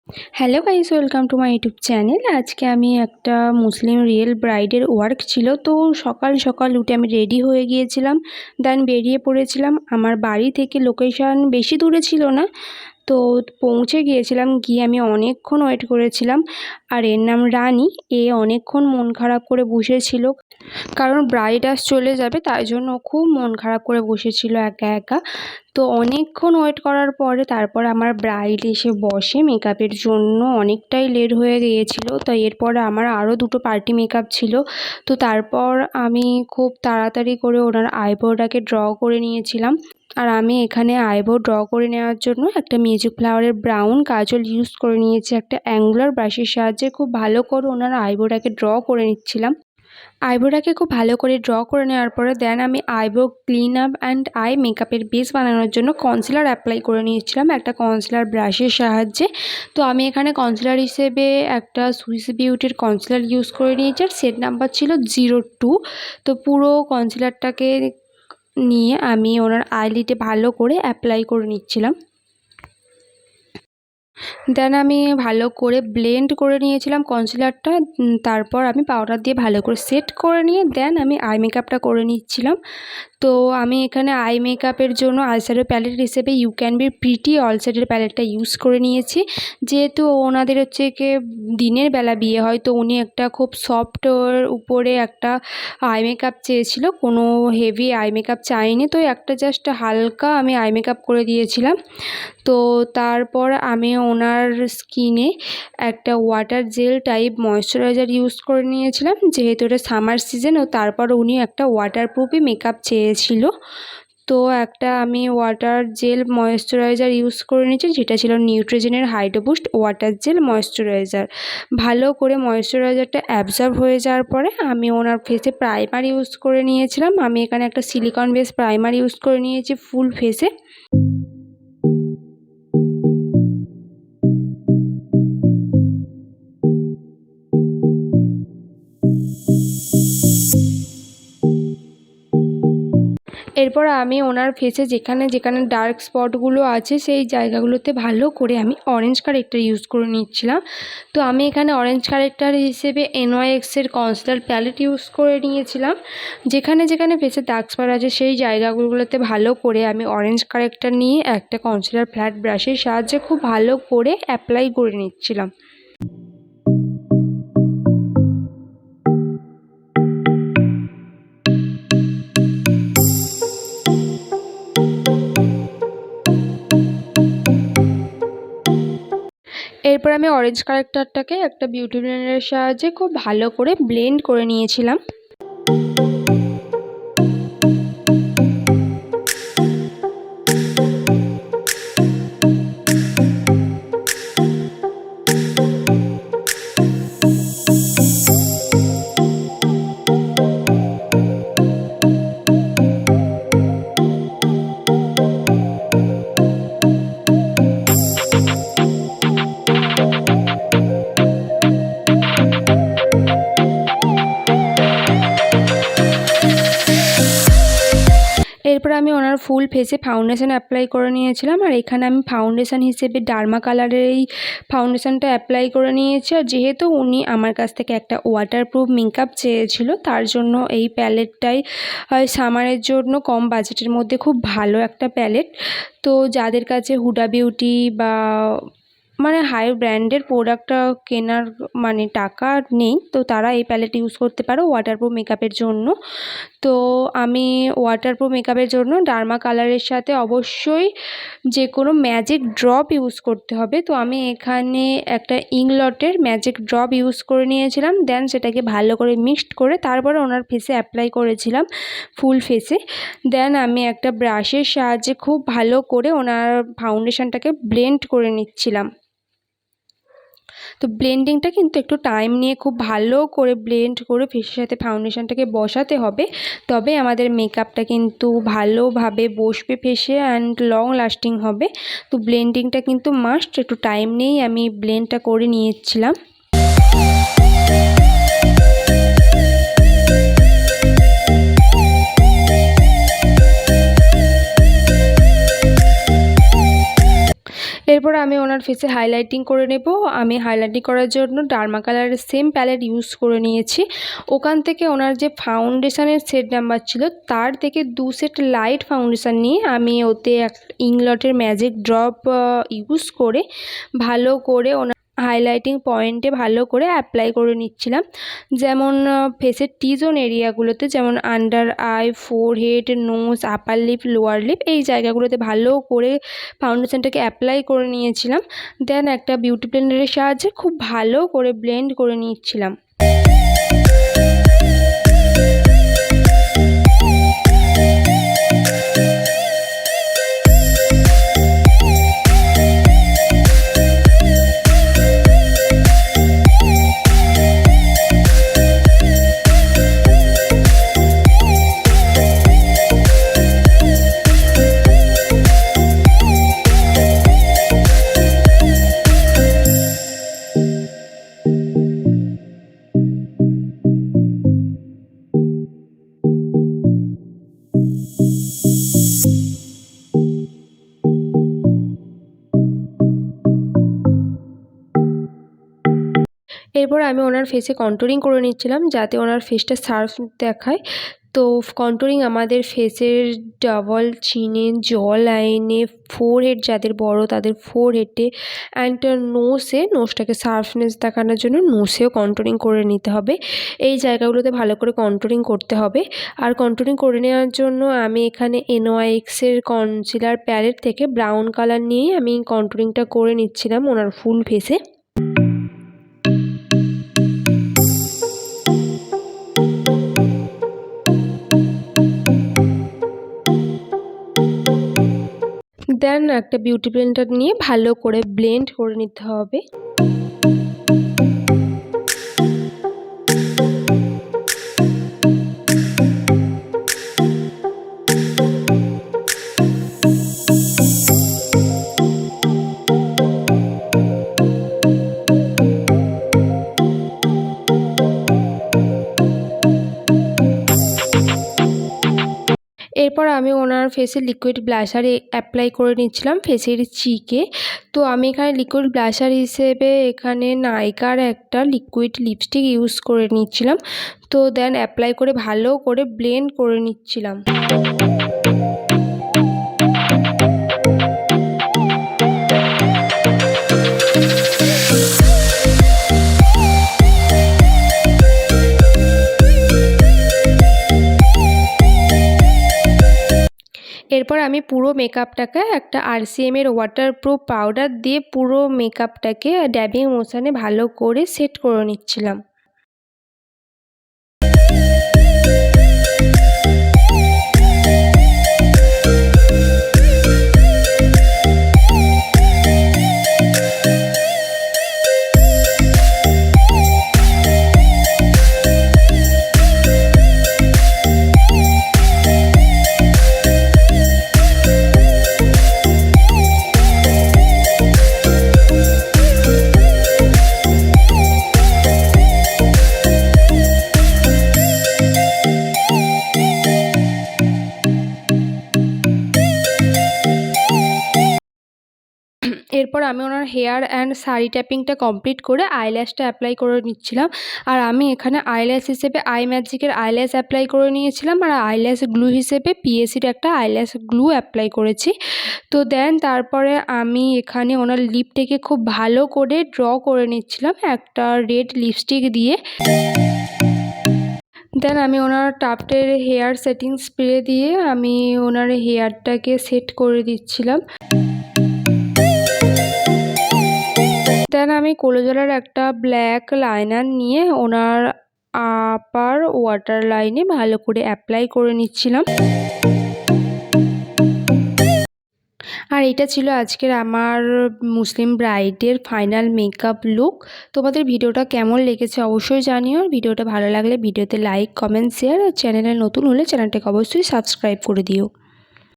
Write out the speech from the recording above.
Hello guys, welcome to my YouTube channel. আজকে আমি একটা মুসলিম রিয়েল ব্রাইডের ওয়ার্ক ছিল, তো সকাল সকাল উঠে আমি রেডি হয়ে গিয়েছিলাম। দেন বেরিয়ে পড়েছিলাম। আমার বাড়ি থেকে লোকেশান বেশি দূরে ছিল না, তো পৌঁছে গিয়েছিলাম। গিয়ে আমি অনেকক্ষণ ওয়েট করেছিলাম। আর এর নাম রানী। এ অনেকক্ষণ মন খারাপ করে বসেছিল, কারণ ব্রাইড আজ চলে যাবে, তাই জন্য খুব মন খারাপ করে বসেছিল একা একা। তো অনেকক্ষণ ওয়েট করার পরে তারপর আমার ব্রাইড এসে বসে মেকআপের জন্য। অনেকটাই লেট হয়ে গিয়েছিল, তো এরপরে আমার আরও দুটো পার্টি মেকআপ ছিল। তো তারপর আমি খুব তাড়াতাড়ি করে ওনার আইব্রোটাকে ড্র করে নিয়েছিলাম। আর আমি এখানে আইব্রো ড্র করে নেওয়ার জন্য একটা মিউজিক ফ্লাওয়ারের ব্রাউন কাজল ইউজ করে নিয়েছি। একটা অ্যাঙ্গুলার ব্রাশের সাহায্যে খুব ভালো করে ওনার আইব্রোটাকে ড্র করে নিচ্ছিলাম। আইব্রোটাকে খুব ভালো করে ড্র করে নেওয়ার পরে দেন আমি eyebrow clean up and I মেকআপের বেস বানানোর জন্য কনসিলার অ্যাপ্লাই করে নিয়েছিলাম একটা কনসিলার ব্রাশের সাহায্যে। তো আমি এখানে কনসিলার হিসেবে একটা সুইস বিউটির কনসিলার ইউজ করে নিয়েছি, আর সেট নাম্বার ছিল 02। তো পুরো কনসিলারটাকে নিয়ে আমি ওনার আইলিডে ভালো করে অ্যাপ্লাই করে নিচ্ছিলাম। দেন আমি ভালো করে ব্লেন্ড করে নিয়েছিলাম কনসিলারটা। তারপর আমি পাউডার দিয়ে ভালো করে সেট করে নিয়ে দেন আমি আই মেকআপটা করে নিচ্ছিলাম। তো আমি এখানে আই মেকআপের জন্য আইশ্যাডো প্যালেট হিসেবে you can be pretty all শেডের প্যালেটটা ইউজ করে নিয়েছি। যেহেতু ওনাদের হচ্ছে কি দিনের বেলা বিয়ে হয়, তো উনি একটা খুব সফট উপরে একটা আই মেকআপ চেয়েছিল, কোনো হেভি আই মেকআপ চাইনি। তো একটা জাস্ট হালকা আমি আই মেকআপ করে দিয়েছিলাম। তো তারপর আমি ওনার স্কিনে একটা water jail type moisturiser use করে নিয়েছিলাম, যেহেতু এটা সামার সিজন। ও তারপর উনি একটা ওয়াটারপ্রুফই মেকআপ চেয়েছিল। তো একটা আমি ওয়াটার জেল ময়েশ্চারাইজার ইউজ করে নিয়েছি, যেটা ছিল নিউট্রিজেনের hydro boost water gel moisturizer. ভালো করে ময়েশ্চারাইজারটা অ্যাবজর্ব হয়ে যাওয়ার পরে আমি ওনার ফেসে প্রাইমার ইউজ করে নিয়েছিলাম। আমি এখানে একটা সিলিকন বেস প্রাইমার ইউজ করে নিয়েছি ফুল ফেসে। এরপর আমি ওনার ফেসে যেখানে যেখানে ডার্ক স্পটগুলো আছে সেই জায়গাগুলোতে ভালো করে আমি অরেঞ্জ কারেক্টার ইউজ করে নিচ্ছিলাম। তো আমি এখানে অরেঞ্জ কারেক্টার হিসেবে NYXের কনসিলার প্যালেট ইউজ করে নিয়েছিলাম। যেখানে যেখানে ফেসে ডার্ক স্পট আছে সেই জায়গাগুলোতে ভালো করে আমি অরেঞ্জ কারেক্টার নিয়ে একটা কনসিলার ফ্ল্যাট ব্রাশের সাহায্যে খুব ভালো করে অ্যাপ্লাই করে নিচ্ছিলাম। এরপর আমি অরেঞ্জ কারেক্টারটাকে একটা বিউটি ব্লেন্ডারের সাহায্যে খুব ভালো করে ব্লেন্ড করে নিয়েছিলাম। এরপর আমি ওনার ফুল ফেসে ফাউন্ডেশন অ্যাপ্লাই করে নিয়েছিলাম। আর এখানে আমি ফাউন্ডেশন হিসেবে ডার্মা কালারের এই ফাউন্ডেশনটা অ্যাপ্লাই করে নিয়েছি। আর যেহেতু উনি আমার কাছ থেকে একটা ওয়াটারপ্রুফ মেকআপ চেয়েছিল, তার জন্য এই প্যালেটটাই সামারের জন্য কম বাজেটের মধ্যে খুব ভালো একটা প্যালেট। তো যাদের কাছে হুডা বিউটি বা হাই ব্র্যান্ডের প্রোডাক্টটা কেনার টাকা নেই, তো তারা এই প্যালেট ইউজ করতে পারো ওয়াটারপ্রুফ মেকআপের জন্য। তো আমি ওয়াটারপ্রুফ মেকআপের জন্য ডার্মা কালারের সাথে অবশ্যই যে কোনো ম্যাজিক ড্রপ ইউজ করতে হবে। তো আমি এখানে একটা ইংলটের ম্যাজিক ড্রপ ইউজ করে নিয়েছিলাম। দেন সেটাকে ভালো করে মিক্সড করে তারপরে ওনার ফেসে অ্যাপ্লাই করেছিলাম ফুল ফেসে। দেন আমি একটা ব্রাশের সাহায্যে খুব ভালো করে ওনার ফাউন্ডেশনটাকে ব্লেন্ড করে নিচ্ছিলাম। তো ব্লেন্ডিংটা কিন্তু একটু টাইম নিয়ে খুব ভালো করে ব্লেন্ড করে ফেসের সাথে ফাউন্ডেশনটাকে বসাতে হবে, তবে আমাদের মেকআপটা কিন্তু ভালোভাবে বসবে ফেসে অ্যান্ড লং লাস্টিং হবে। তো ব্লেন্ডিংটা কিন্তু মাস্ট, একটু টাইম নিয়েই আমি ব্লেন্ডটা করে নিয়েছিলাম। এরপর এরপর আমি ওনার ফেসে হাইলাইটিং করে নেব। আমি হাইলাইটিং করার জন্য ডার্মা কালারের সেম প্যালেট ইউজ করে নিয়েছি। ওখান থেকে ওনার যে ফাউন্ডেশনের সেট নাম্বার ছিল তার থেকে 2 সেট লাইট ফাউন্ডেশন নিয়ে আমি ওতে ইংলটের ম্যাজিক ড্রপ ইউজ করে ভালো করে ওনার হাইলাইটিং পয়েন্টে ভালো করে অ্যাপ্লাই করে নিচ্ছিলাম। যেমন ফেসের টি জোন এরিয়াগুলোতে, যেমন under eye, forehead, nose, upper lip, lower lip, এই জায়গাগুলোতে ভালো করে ফাউন্ডেশনটাকে অ্যাপ্লাই করে নিয়েছিলাম। দেন একটা বিউটি ব্লেন্ডারের সাহায্যে খুব ভালো করে ব্লেন্ড করে নিচ্ছিলাম। এরপর আমি ওনার ফেসে কন্টুরিং করে নিচ্ছিলাম যাতে ওনার ফেসটা শার্প দেখায়। তো কন্টুরিং আমাদের ফেসের ডাবল চিনে, জ লাইনে, ফোরহেড যাদের বড় তাদের ফোরহেডে, অ্যান্ড নোজটাকে শার্পনেস দেখানোর জন্য নোজেও কন্টুরিং করে নিতে হবে। এই জায়গাগুলোতে ভালো করে কন্টুরিং করতে হবে। আর কন্টুরিং করে নেওয়ার জন্য আমি এখানে NYXের কনসিলার প্যালেট থেকে ব্রাউন কালার নিয়ে আমি কন্টুরিংটা করে নিচ্ছিলাম ওনার ফুল ফেসে। দেন একটা বিউটি ব্লেন্ডার নিয়ে ভালো করে ব্লেন্ড করে নিতে হবে। এরপর আমি ওনার ফেসে লিকুইড ব্লাশার অ্যাপ্লাই করে নিচ্ছিলাম ফেসের চিকে। তো আমি এখানে লিকুইড ব্লাশার হিসেবে এখানে নাইকার একটা লিকুইড লিপস্টিক ইউজ করে নিচ্ছিলাম। তো দেন অ্যাপ্লাই করে ভালো করে ব্লেন্ড করে নিচ্ছিলাম। এরপর আমি পুরো মেকআপটাকে একটা RCM-এর ওয়াটারপ্রুফ পাউডার দিয়ে পুরো মেকআপটাকে ড্যাবিং মোশনে ভালো করে সেট করে নিচ্ছিলাম। এরপর আমি ওনার হেয়ার অ্যান্ড শাড়ি ট্যাপিংটা কমপ্লিট করে আইল্যাশটা অ্যাপ্লাই করে নিচ্ছিলাম। আর আমি এখানে আইল্যাশ হিসেবে আই ম্যাজিকের আইল্যাশ অ্যাপ্লাই করে নিয়েছিলাম, আর আইল্যাশ গ্লু হিসেবে PSCর একটা আইল্যাশ গ্লু অ্যাপ্লাই করেছি। তো দেন তারপরে আমি এখানে ওনার লিপটাকে খুব ভালো করে ড্র করে নিচ্ছিলাম একটা রেড লিপস্টিক দিয়ে। দেন আমি ওনার টাফটের হেয়ার সেটিং স্প্রে দিয়ে আমি ওনার হেয়ারটাকে সেট করে দিচ্ছিলাম। দেন আমি কোলোজলের একটা ব্ল্যাক লাইনার নিয়ে ওনার আপার ওয়াটার লাইনে ভালো করে অ্যাপ্লাই করে নিচ্ছিলাম। আর এটা ছিল আজকের আমার মুসলিম ব্রাইডের ফাইনাল মেকআপ লুক। তোমাদের ভিডিওটা কেমন লেগেছে অবশ্যই জানিও। ভিডিওটা ভালো লাগলে ভিডিওতে লাইক, কমেন্ট, শেয়ার, আর চ্যানেলে নতুন হলে চ্যানেলটাকে অবশ্যই সাবস্ক্রাইব করে দিও।